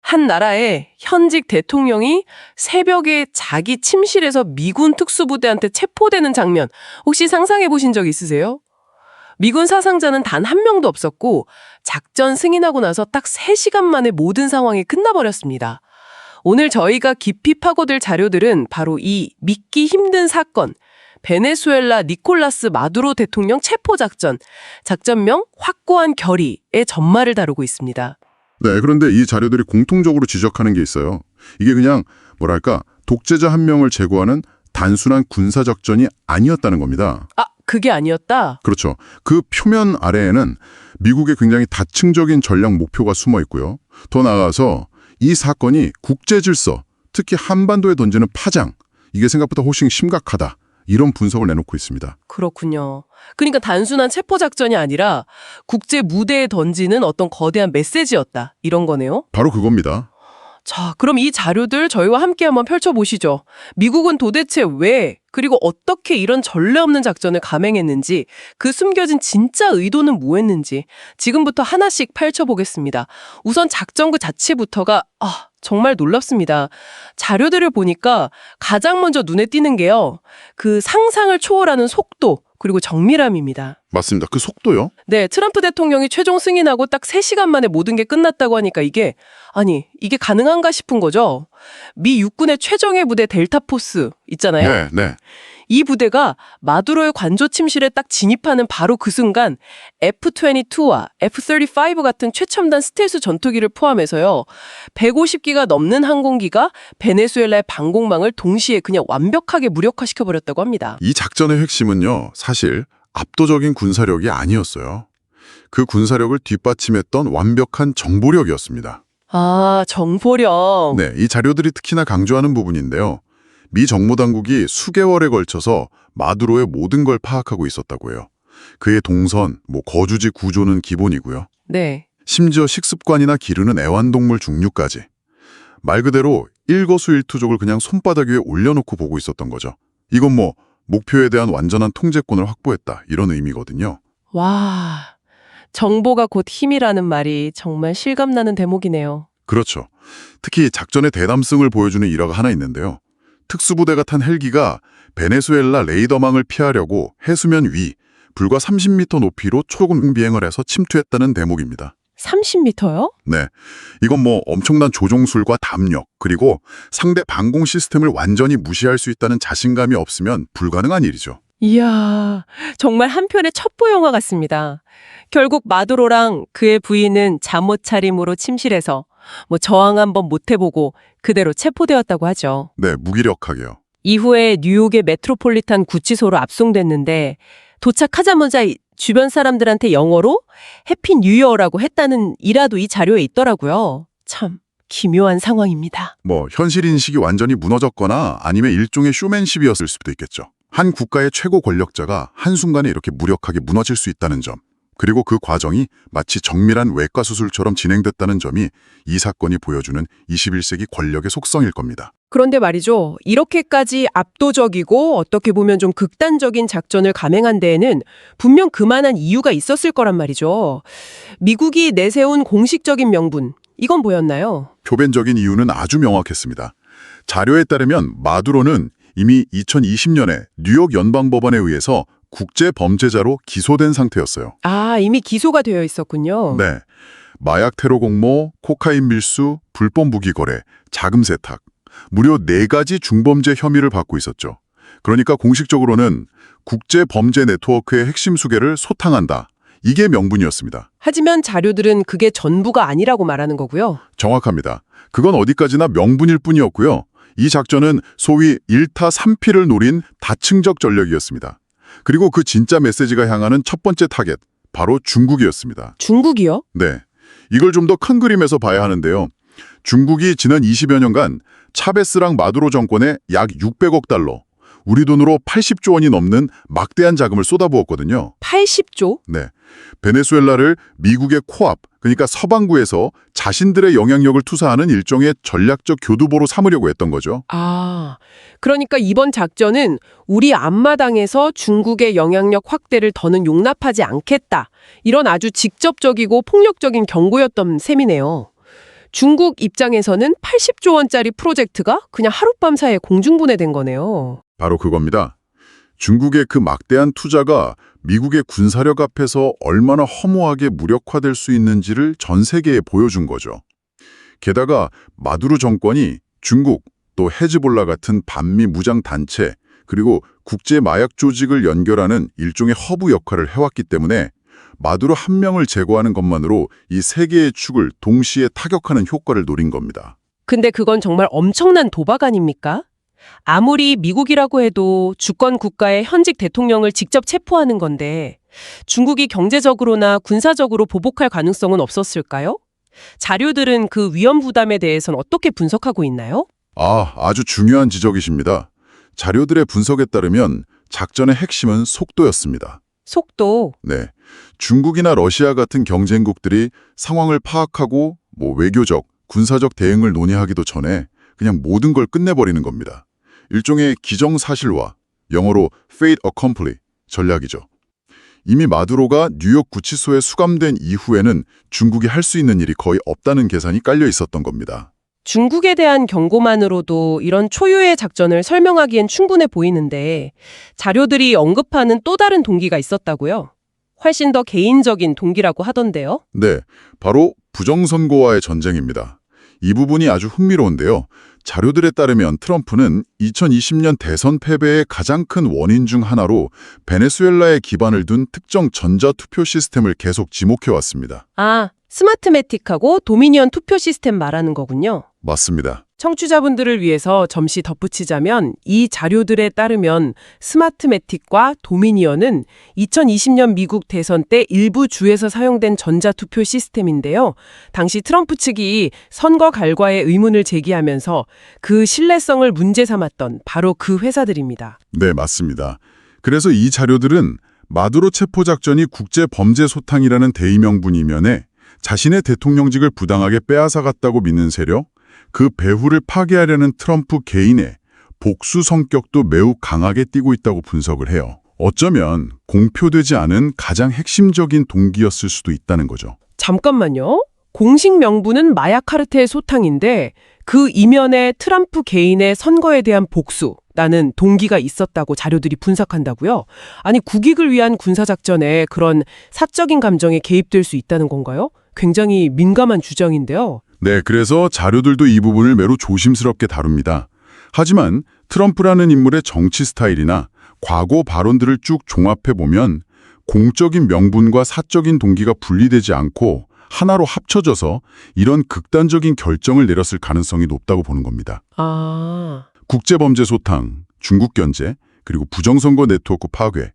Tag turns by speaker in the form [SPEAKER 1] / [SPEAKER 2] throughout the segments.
[SPEAKER 1] 한 나라의 현직 대통령이 새벽에 자기 침실에서 미군 특수부대한테 체포되는 장면 혹시 상상해 보신 적 있으세요? 미군 사상자는 단 한 명도 없었고 작전 승인하고 나서 딱 3시간 만에 모든 상황이 끝나버렸습니다. 오늘 저희가 깊이 파고들 자료들은 바로 이 믿기 힘든 사건, 베네수엘라 니콜라스 마두로 대통령 체포작전, 작전명 확고한 결의의 전말을 다루고 있습니다.
[SPEAKER 2] 네, 그런데 이 자료들이 공통적으로 지적하는 게 있어요. 이게 그냥 뭐랄까 독재자 한 명을 제거하는 단순한 군사작전이 아니었다는 겁니다.
[SPEAKER 1] 아, 그게 아니었다?
[SPEAKER 2] 그렇죠. 그 표면 아래에는 미국의 굉장히 다층적인 전략 목표가 숨어 있고요. 더 나아가서 이 사건이 국제 질서, 특히 한반도에 던지는 파장, 이게 생각보다 훨씬 심각하다. 이런 분석을 내놓고 있습니다.
[SPEAKER 1] 그렇군요. 그러니까 단순한 체포작전이 아니라 국제 무대에 던지는 어떤 거대한 메시지였다. 이런 거네요.
[SPEAKER 2] 바로 그겁니다.
[SPEAKER 1] 자, 그럼 이 자료들 저희와 함께 한번 펼쳐보시죠. 미국은 도대체 왜, 그리고 어떻게 이런 전례 없는 작전을 감행했는지, 그 숨겨진 진짜 의도는 뭐였는지 지금부터 하나씩 펼쳐보겠습니다. 우선 작전 그 자체부터가 정말 놀랍습니다. 자료들을 보니까 가장 먼저 눈에 띄는 게요. 그 상상을 초월하는 속도, 그리고 정밀함입니다.
[SPEAKER 2] 맞습니다. 그 속도요?
[SPEAKER 1] 네, 트럼프 대통령이 최종 승인하고 딱 3시간 만에 모든 게 끝났다고 하니까 이게 가능한가 싶은 거죠. 미 육군의 최정예 부대 델타포스 있잖아요.
[SPEAKER 2] 네.
[SPEAKER 1] 이 부대가 마두로의 관저 침실에 딱 진입하는 바로 그 순간 F-22와 F-35 같은 최첨단 스텔스 전투기를 포함해서요. 150기가 넘는 항공기가 베네수엘라의 방공망을 동시에 그냥 완벽하게 무력화시켜버렸다고 합니다.
[SPEAKER 2] 이 작전의 핵심은요, 사실 압도적인 군사력이 아니었어요. 그 군사력을 뒷받침했던 완벽한 정보력이었습니다.
[SPEAKER 1] 아, 정보력.
[SPEAKER 2] 네, 이 자료들이 특히나 강조하는 부분인데요. 미 정보당국이 수개월에 걸쳐서 마두로의 모든 걸 파악하고 있었다고 해요. 그의 동선, 거주지 구조는 기본이고요.
[SPEAKER 1] 네.
[SPEAKER 2] 심지어 식습관이나 기르는 애완동물 종류까지. 말 그대로 일거수일투족을 그냥 손바닥 위에 올려놓고 보고 있었던 거죠. 이건 목표에 대한 완전한 통제권을 확보했다, 이런 의미거든요.
[SPEAKER 1] 와, 정보가 곧 힘이라는 말이 정말 실감나는 대목이네요.
[SPEAKER 2] 그렇죠. 특히 작전의 대담성을 보여주는 일화가 하나 있는데요. 특수부대가 탄 헬기가 베네수엘라 레이더망을 피하려고 해수면 위 불과 30m 높이로 초공 비행을 해서 침투했다는 대목입니다.
[SPEAKER 1] 30m요?
[SPEAKER 2] 네, 이건 엄청난 조종술과 담력, 그리고 상대 방공 시스템을 완전히 무시할 수 있다는 자신감이 없으면 불가능한 일이죠.
[SPEAKER 1] 이야, 정말 한편의 첩보 영화 같습니다. 결국 마두로랑 그의 부인은 잠옷 차림으로 침실에서 저항 한번 못 해보고 그대로 체포되었다고 하죠.
[SPEAKER 2] 네, 무기력하게요.
[SPEAKER 1] 이후에 뉴욕의 메트로폴리탄 구치소로 압송됐는데 도착하자마자 주변 사람들한테 영어로 해피 뉴이어라고 했다는 일화도 이 자료에 있더라고요. 참 기묘한 상황입니다.
[SPEAKER 2] 현실 인식이 완전히 무너졌거나 아니면 일종의 쇼맨십이었을 수도 있겠죠. 한 국가의 최고 권력자가 한순간에 이렇게 무력하게 무너질 수 있다는 점, 그리고 그 과정이 마치 정밀한 외과 수술처럼 진행됐다는 점이 이 사건이 보여주는 21세기 권력의 속성일 겁니다.
[SPEAKER 1] 그런데 말이죠. 이렇게까지 압도적이고 어떻게 보면 좀 극단적인 작전을 감행한 데에는 분명 그만한 이유가 있었을 거란 말이죠. 미국이 내세운 공식적인 명분, 이건 뭐였나요?
[SPEAKER 2] 표면적인 이유는 아주 명확했습니다. 자료에 따르면 마두로는 이미 2020년에 뉴욕 연방법원에 의해서 국제범죄자로 기소된 상태였어요.
[SPEAKER 1] 아, 이미 기소가 되어 있었군요.
[SPEAKER 2] 네, 마약 테러 공모, 코카인 밀수, 불법 무기 거래, 자금 세탁, 무려 4가지 중범죄 혐의를 받고 있었죠. 그러니까 공식적으로는 국제범죄 네트워크의 핵심 수계를 소탕한다. 이게 명분이었습니다.
[SPEAKER 1] 하지만 자료들은 그게 전부가 아니라고 말하는 거고요.
[SPEAKER 2] 정확합니다. 그건 어디까지나 명분일 뿐이었고요. 이 작전은 소위 1타 3피를 노린 다층적 전략이었습니다. 그리고 그 진짜 메시지가 향하는 첫 번째 타겟, 바로 중국이었습니다.
[SPEAKER 1] 중국이요?
[SPEAKER 2] 네, 이걸 좀 더 큰 그림에서 봐야 하는데요. 중국이 지난 20여 년간 차베스랑 마두로 정권에 약 600억 달러, 우리 돈으로 80조 원이 넘는 막대한 자금을 쏟아부었거든요.
[SPEAKER 1] 80조?
[SPEAKER 2] 네, 베네수엘라를 미국의 코앞, 그러니까 서방구에서 자신들의 영향력을 투사하는 일종의 전략적 교두보로 삼으려고 했던 거죠.
[SPEAKER 1] 아, 그러니까 이번 작전은 우리 앞마당에서 중국의 영향력 확대를 더는 용납하지 않겠다. 이런 아주 직접적이고 폭력적인 경고였던 셈이네요. 중국 입장에서는 80조 원짜리 프로젝트가 그냥 하룻밤 사이에 공중분해된 거네요.
[SPEAKER 2] 바로 그겁니다. 중국의 그 막대한 투자가 미국의 군사력 앞에서 얼마나 허무하게 무력화될 수 있는지를 전 세계에 보여준 거죠. 게다가 마두로 정권이 중국, 또 헤즈볼라 같은 반미 무장 단체, 그리고 국제 마약 조직을 연결하는 일종의 허브 역할을 해왔기 때문에 마두로 한 명을 제거하는 것만으로 이 세 개의 축을 동시에 타격하는 효과를 노린 겁니다.
[SPEAKER 1] 근데 그건 정말 엄청난 도박 아닙니까? 아무리 미국이라고 해도 주권 국가의 현직 대통령을 직접 체포하는 건데 중국이 경제적으로나 군사적으로 보복할 가능성은 없었을까요? 자료들은 그 위험 부담에 대해서는 어떻게 분석하고 있나요?
[SPEAKER 2] 아주 중요한 지적이십니다. 자료들의 분석에 따르면 작전의 핵심은 속도였습니다.
[SPEAKER 1] 속도.
[SPEAKER 2] 네, 중국이나 러시아 같은 경쟁국들이 상황을 파악하고 외교적, 군사적 대응을 논의하기도 전에 그냥 모든 걸 끝내버리는 겁니다. 일종의 기정사실화, 영어로 fait accompli 전략이죠. 이미 마두로가 뉴욕 구치소에 수감된 이후에는 중국이 할 수 있는 일이 거의 없다는 계산이 깔려 있었던 겁니다.
[SPEAKER 1] 중국에 대한 경고만으로도 이런 초유의 작전을 설명하기엔 충분해 보이는데 자료들이 언급하는 또 다른 동기가 있었다고요? 훨씬 더 개인적인 동기라고 하던데요?
[SPEAKER 2] 네, 바로 부정선거와의 전쟁입니다. 이 부분이 아주 흥미로운데요. 자료들에 따르면 트럼프는 2020년 대선 패배의 가장 큰 원인 중 하나로 베네수엘라에 기반을 둔 특정 전자투표 시스템을 계속 지목해왔습니다.
[SPEAKER 1] 스마트매틱하고 도미니언 투표 시스템 말하는 거군요.
[SPEAKER 2] 맞습니다.
[SPEAKER 1] 청취자분들을 위해서 잠시 덧붙이자면 이 자료들에 따르면 스마트매틱과 도미니언은 2020년 미국 대선 때 일부 주에서 사용된 전자투표 시스템인데요. 당시 트럼프 측이 선거 결과에 의문을 제기하면서 그 신뢰성을 문제 삼았던 바로 그 회사들입니다.
[SPEAKER 2] 네, 맞습니다. 그래서 이 자료들은 마두로 체포작전이 국제범죄소탕이라는 대의명분 이면에 자신의 대통령직을 부당하게 빼앗아갔다고 믿는 세력, 그 배후를 파괴하려는 트럼프 개인의 복수 성격도 매우 강하게 띠고 있다고 분석을 해요. 어쩌면 공표되지 않은 가장 핵심적인 동기였을 수도 있다는 거죠.
[SPEAKER 1] 잠깐만요. 공식 명분은 마약 카르텔 소탕인데 그 이면에 트럼프 개인의 선거에 대한 복수라는 동기가 있었다고 자료들이 분석한다고요? 아니, 국익을 위한 군사작전에 그런 사적인 감정에 개입될 수 있다는 건가요? 굉장히 민감한 주장인데요.
[SPEAKER 2] 네, 그래서 자료들도 이 부분을 매우 조심스럽게 다룹니다. 하지만 트럼프라는 인물의 정치 스타일이나 과거 발언들을 쭉 종합해보면 공적인 명분과 사적인 동기가 분리되지 않고 하나로 합쳐져서 이런 극단적인 결정을 내렸을 가능성이 높다고 보는 겁니다. 국제범죄 소탕, 중국 견제, 그리고 부정선거 네트워크 파괴,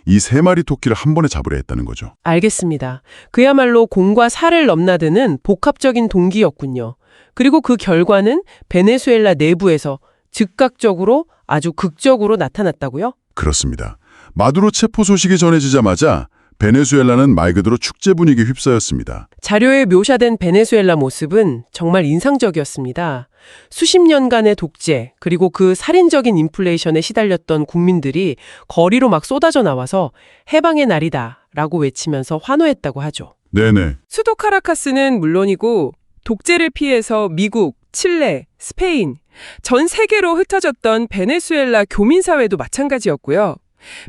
[SPEAKER 2] 이 세 마리 토끼를 한 번에 잡으려 했다는 거죠.
[SPEAKER 1] 알겠습니다. 그야말로 공과 사를 넘나드는 복합적인 동기였군요. 그리고 그 결과는 베네수엘라 내부에서 즉각적으로 아주 극적으로 나타났다고요?
[SPEAKER 2] 그렇습니다. 마두로 체포 소식이 전해지자마자 베네수엘라는 말 그대로 축제 분위기에 휩싸였습니다.
[SPEAKER 1] 자료에 묘사된 베네수엘라 모습은 정말 인상적이었습니다. 수십 년간의 독재, 그리고 그 살인적인 인플레이션에 시달렸던 국민들이 거리로 막 쏟아져 나와서 해방의 날이다 라고 외치면서 환호했다고 하죠.
[SPEAKER 2] 네네.
[SPEAKER 1] 수도 카라카스는 물론이고 독재를 피해서 미국, 칠레, 스페인, 전 세계로 흩어졌던 베네수엘라 교민사회도 마찬가지였고요.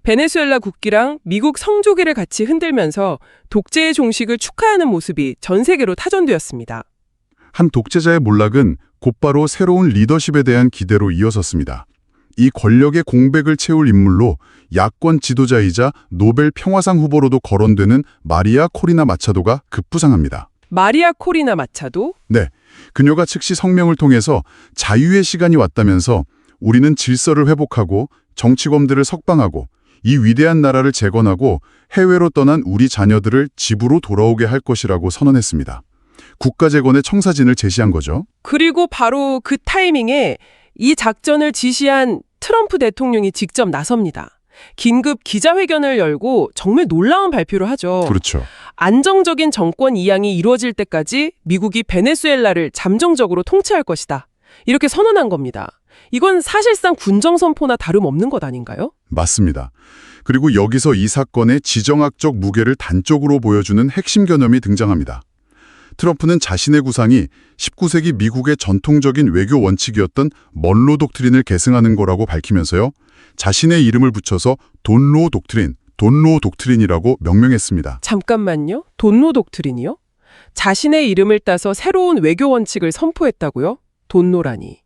[SPEAKER 1] 베네수엘라 국기랑 미국 성조기를 같이 흔들면서 독재의 종식을 축하하는 모습이 전 세계로 타전되었습니다.
[SPEAKER 2] 한 독재자의 몰락은 곧바로 새로운 리더십에 대한 기대로 이어졌습니다. 이 권력의 공백을 채울 인물로 야권 지도자이자 노벨 평화상 후보로도 거론되는 마리아 코리나 마차도가 급부상합니다.
[SPEAKER 1] 마리아 코리나 마차도?
[SPEAKER 2] 네, 그녀가 즉시 성명을 통해서 자유의 시간이 왔다면서 우리는 질서를 회복하고 정치범들을 석방하고 이 위대한 나라를 재건하고 해외로 떠난 우리 자녀들을 집으로 돌아오게 할 것이라고 선언했습니다. 국가 재건의 청사진을 제시한 거죠.
[SPEAKER 1] 그리고 바로 그 타이밍에 이 작전을 지시한 트럼프 대통령이 직접 나섭니다. 긴급 기자회견을 열고 정말 놀라운 발표를 하죠.
[SPEAKER 2] 그렇죠.
[SPEAKER 1] 안정적인 정권 이양이 이루어질 때까지 미국이 베네수엘라를 잠정적으로 통치할 것이다. 이렇게 선언한 겁니다. 이건 사실상 군정선포나 다름없는 것 아닌가요?
[SPEAKER 2] 맞습니다. 그리고 여기서 이 사건의 지정학적 무게를 단적으로 보여주는 핵심 개념이 등장합니다. 트럼프는 자신의 구상이 19세기 미국의 전통적인 외교 원칙이었던 먼로 독트린을 계승하는 거라고 밝히면서요. 자신의 이름을 붙여서 돈로 독트린이라고 명명했습니다.
[SPEAKER 1] 잠깐만요. 돈로 독트린이요? 자신의 이름을 따서 새로운 외교 원칙을 선포했다고요? 돈로라니.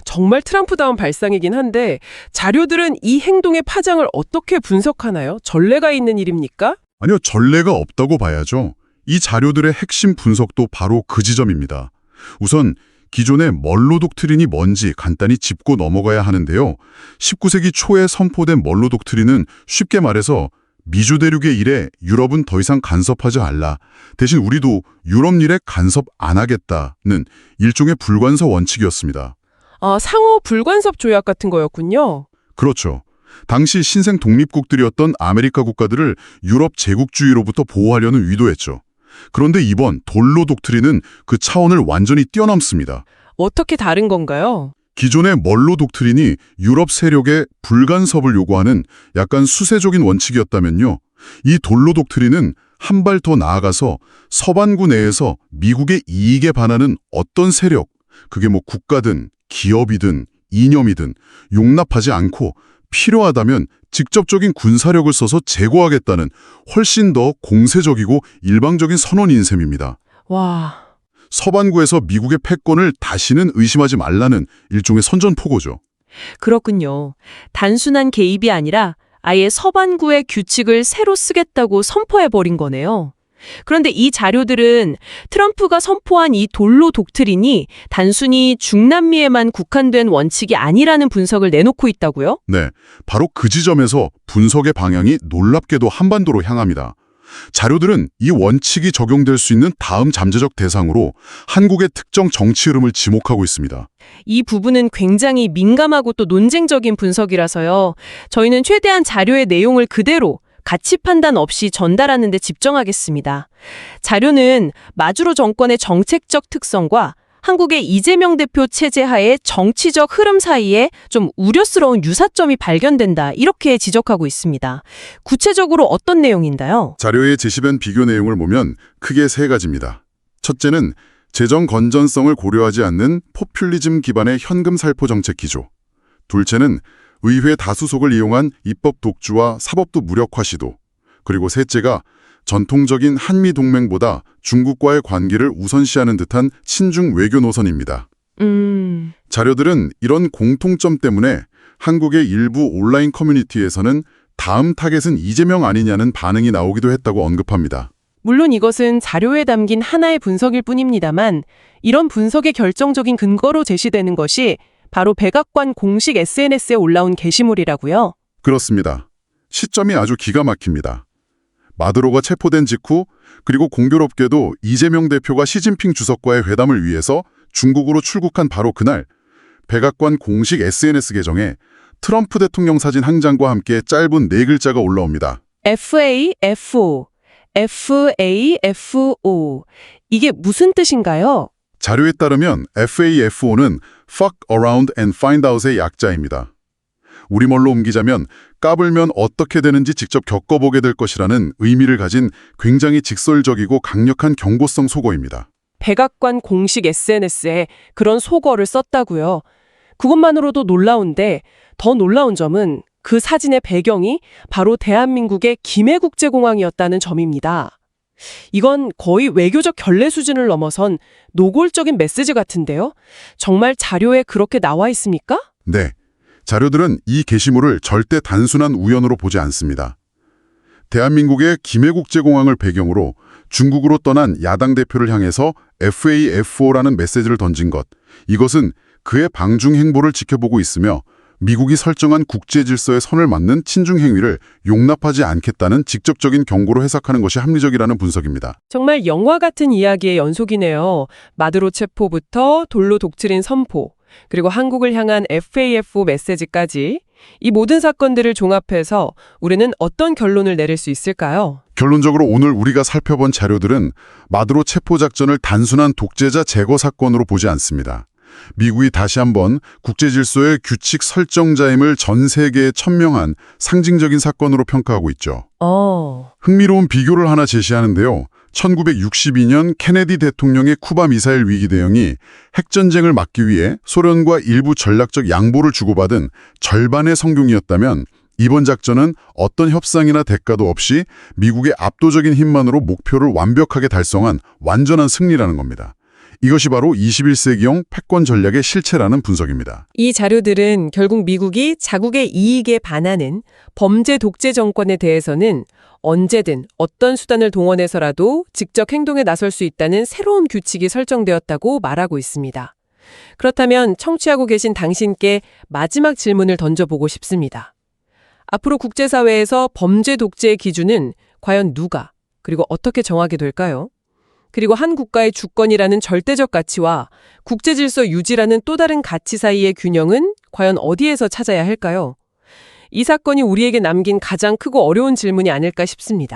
[SPEAKER 1] 정말 트럼프다운 발상이긴 한데 자료들은 이 행동의 파장을 어떻게 분석하나요? 전례가 있는 일입니까?
[SPEAKER 2] 아니요, 전례가 없다고 봐야죠. 이 자료들의 핵심 분석도 바로 그 지점입니다. 우선 기존의 멀로 독트린이 뭔지 간단히 짚고 넘어가야 하는데요. 19세기 초에 선포된 멀로 독트린은 쉽게 말해서 미주 대륙의 일에 유럽은 더 이상 간섭하지 말라. 대신 우리도 유럽 일에 간섭 안 하겠다는 일종의 불관서 원칙이었습니다.
[SPEAKER 1] 아, 상호 불간섭 조약 같은 거였군요.
[SPEAKER 2] 그렇죠. 당시 신생 독립국들이었던 아메리카 국가들을 유럽 제국주의로부터 보호하려는 의도였죠. 그런데 이번 돈로 독트린은 그 차원을 완전히 뛰어넘습니다.
[SPEAKER 1] 어떻게 다른 건가요?
[SPEAKER 2] 기존의 멀로 독트린이 유럽 세력의 불간섭을 요구하는 약간 수세적인 원칙이었다면요. 이 돈로 독트린은 한 발 더 나아가서 서반구 내에서 미국의 이익에 반하는 어떤 세력, 그게 뭐 국가든 기업이든 이념이든 용납하지 않고 필요하다면 직접적인 군사력을 써서 제거하겠다는 훨씬 더 공세적이고 일방적인 선언인 셈입니다.
[SPEAKER 1] 와,
[SPEAKER 2] 서반구에서 미국의 패권을 다시는 의심하지 말라는 일종의 선전포고죠.
[SPEAKER 3] 그렇군요. 단순한 개입이 아니라 아예 서반구의 규칙을 새로 쓰겠다고 선포해버린 거네요. 그런데 이 자료들은 트럼프가 선포한 이 돈로 독트린이 단순히 중남미에만 국한된 원칙이 아니라는 분석을 내놓고 있다고요?
[SPEAKER 2] 네, 바로 그 지점에서 분석의 방향이 놀랍게도 한반도로 향합니다. 자료들은 이 원칙이 적용될 수 있는 다음 잠재적 대상으로 한국의 특정 정치 흐름을 지목하고 있습니다.
[SPEAKER 3] 이 부분은 굉장히 민감하고 또 논쟁적인 분석이라서요. 저희는 최대한 자료의 내용을 그대로 가치 판단 없이 전달하는 데 집중하겠습니다. 자료는 마주로 정권의 정책적 특성과 한국의 이재명 대표 체제 하에 정치적 흐름 사이에 좀 우려스러운 유사점이 발견된다, 이렇게 지적하고 있습니다. 구체적으로 어떤 내용인가요?
[SPEAKER 2] 자료에 제시된 비교 내용을 보면 크게 세 가지입니다. 첫째는 재정 건전성을 고려하지 않는 포퓰리즘 기반의 현금 살포 정책 기조. 둘째는 의회 다수속을 이용한 입법 독주와 사법부 무력화 시도. 그리고 셋째가 전통적인 한미 동맹보다 중국과의 관계를 우선시하는 듯한 친중 외교 노선입니다. 자료들은 이런 공통점 때문에 한국의 일부 온라인 커뮤니티에서는 다음 타겟은 이재명 아니냐는 반응이 나오기도 했다고 언급합니다.
[SPEAKER 1] 물론 이것은 자료에 담긴 하나의 분석일 뿐입니다만 이런 분석의 결정적인 근거로 제시되는 것이 바로 백악관 공식 SNS에 올라온 게시물이라고요.
[SPEAKER 2] 그렇습니다. 시점이 아주 기가 막힙니다. 마두로가 체포된 직후, 그리고 공교롭게도 이재명 대표가 시진핑 주석과의 회담을 위해서 중국으로 출국한 바로 그날, 백악관 공식 SNS 계정에 트럼프 대통령 사진 한 장과 함께 짧은 네 글자가 올라옵니다.
[SPEAKER 1] FAFO, FAFO. 이게 무슨 뜻인가요?
[SPEAKER 2] 자료에 따르면 FAFO는 Fuck Around and Find Out의 약자입니다. 우리말로 옮기자면 까불면 어떻게 되는지 직접 겪어보게 될 것이라는 의미를 가진 굉장히 직설적이고 강력한 경고성 속어입니다.
[SPEAKER 1] 백악관 공식 SNS에 그런 속어를 썼다고요. 그것만으로도 놀라운데 더 놀라운 점은 그 사진의 배경이 바로 대한민국의 김해국제공항이었다는 점입니다. 이건 거의 외교적 결례 수준을 넘어선 노골적인 메시지 같은데요. 정말 자료에 그렇게 나와 있습니까?
[SPEAKER 2] 네, 자료들은 이 게시물을 절대 단순한 우연으로 보지 않습니다. 대한민국의 김해국제공항을 배경으로 중국으로 떠난 야당 대표를 향해서 FAFO라는 메시지를 던진 것, 이것은 그의 방중 행보를 지켜보고 있으며 미국이 설정한 국제 질서의 선을 맞는 친중 행위를 용납하지 않겠다는 직접적인 경고로 해석하는 것이 합리적이라는 분석입니다.
[SPEAKER 1] 정말 영화 같은 이야기의 연속이네요. 마두로 체포부터 돈로 독트린 선포, 그리고 한국을 향한 FAFO 메시지까지 이 모든 사건들을 종합해서 우리는 어떤 결론을 내릴 수 있을까요?
[SPEAKER 2] 결론적으로 오늘 우리가 살펴본 자료들은 마두로 체포 작전을 단순한 독재자 제거 사건으로 보지 않습니다. 미국이 다시 한번 국제 질서의 규칙 설정자임을 전 세계에 천명한 상징적인 사건으로 평가하고 있죠. 흥미로운 비교를 하나 제시하는데요. 1962년 케네디 대통령의 쿠바 미사일 위기 대응이 핵전쟁을 막기 위해 소련과 일부 전략적 양보를 주고받은 절반의 성공이었다면 이번 작전은 어떤 협상이나 대가도 없이 미국의 압도적인 힘만으로 목표를 완벽하게 달성한 완전한 승리라는 겁니다. 이것이 바로 21세기형 패권 전략의 실체라는 분석입니다.
[SPEAKER 3] 이 자료들은 결국 미국이 자국의 이익에 반하는 범죄 독재 정권에 대해서는 언제든 어떤 수단을 동원해서라도 직접 행동에 나설 수 있다는 새로운 규칙이 설정되었다고 말하고 있습니다. 그렇다면 청취하고 계신 당신께 마지막 질문을 던져보고 싶습니다. 앞으로 국제사회에서 범죄 독재의 기준은 과연 누가, 그리고 어떻게 정하게 될까요? 그리고 한 국가의 주권이라는 절대적 가치와 국제질서 유지라는 또 다른 가치 사이의 균형은 과연 어디에서 찾아야 할까요? 이 사건이 우리에게 남긴 가장 크고 어려운 질문이 아닐까 싶습니다.